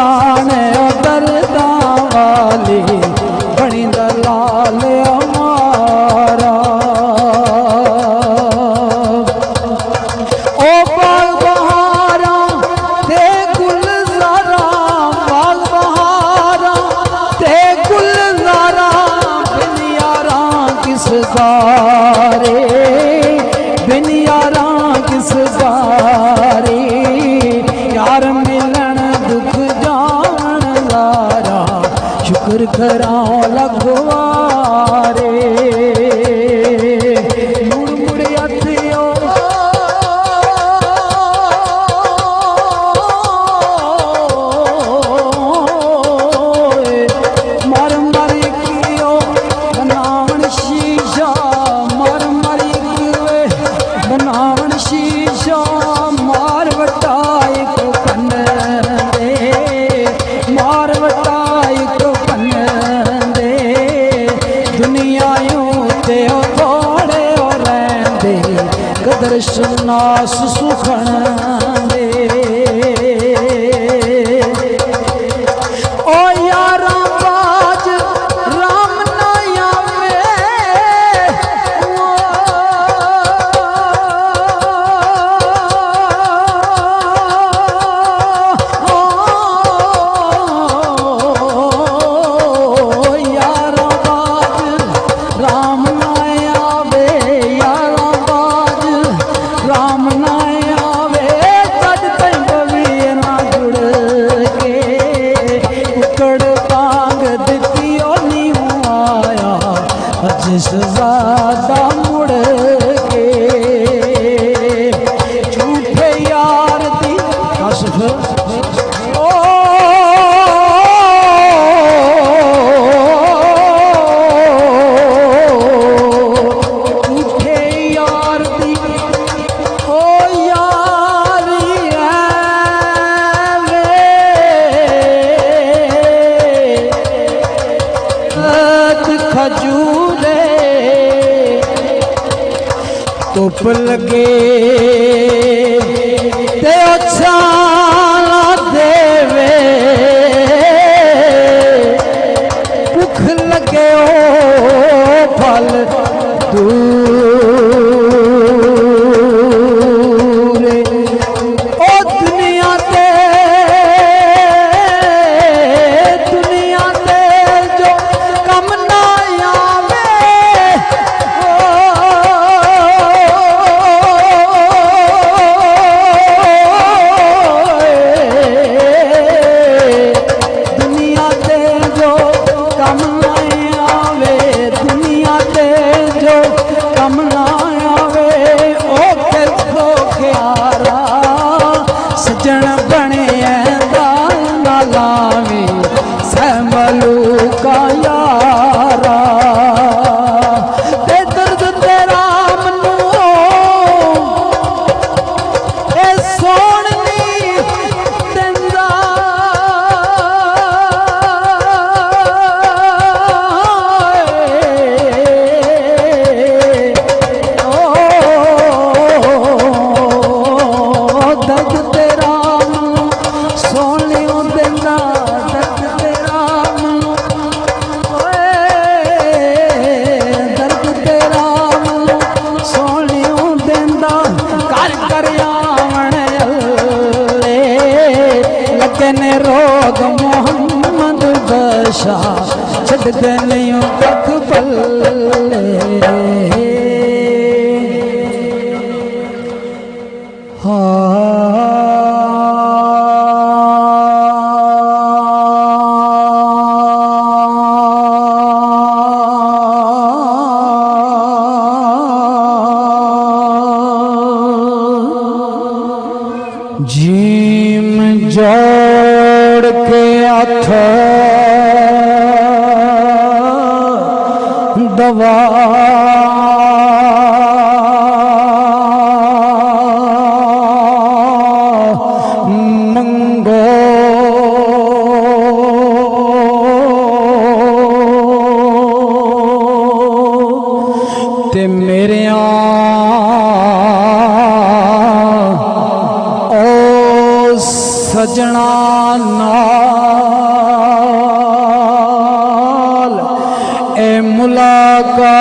जाने दर्दा वाली बनी दलाल हमारा। ओ बाग बहारा ते गुलजारा, बाग बहारा ते गुलजारा, बिन यारा किस गारे, बिन यारा किस गारे, यार मिलन दुख जान लारा, शुक्र कराओ लगवारे। मुड़ मुड़ अथियो मर मर कियो बनावन शीशा, मर मर बनावन शीशा, मार वटाई को कन दे, मार वटाई को कन दे, दुनिया यूं ते थोड़े और रहंदे, कदर सुनास सुखण दे। ओ यारा बाज राम ना आवे, यारा बाज राम ना आवे, यारा बाज राम ना आवे, तद तई बवी ना जुड़ के, उकड़ पांग दिती ओ नी आया, जिस ज़्यादा मुड़ के, झूठे यार दी कसफ ओ झूठे यार दी ओ यारी वे, खजूरे धुप लगे ते छाला देवे, भुख लगे ओ फल दूरे, ओ दुनिया ते जो कम ना आवे, दुनिया ते जो कम ना आवे, दुनिया ते जो कम ना आवे, ओ किथों ख्यारा सजन बने ना लावे, सहमलू का यारा, ते दर्द तेरा मनु ए सोहनी दिंदा, दर्द तेरा मनु सोहनी दिंदा, दर्द तेरा मनु दर्द तेरा मनु सोहनी दिंदा, कर कर आवन अल्ले, लगन रोग मोहम्मद बशा, छड़ दे नहीं कख पल्ले। जीम जोड़ के हथ दवा मंगो, ते मेरे ओ सजना नाल ए मुलाकात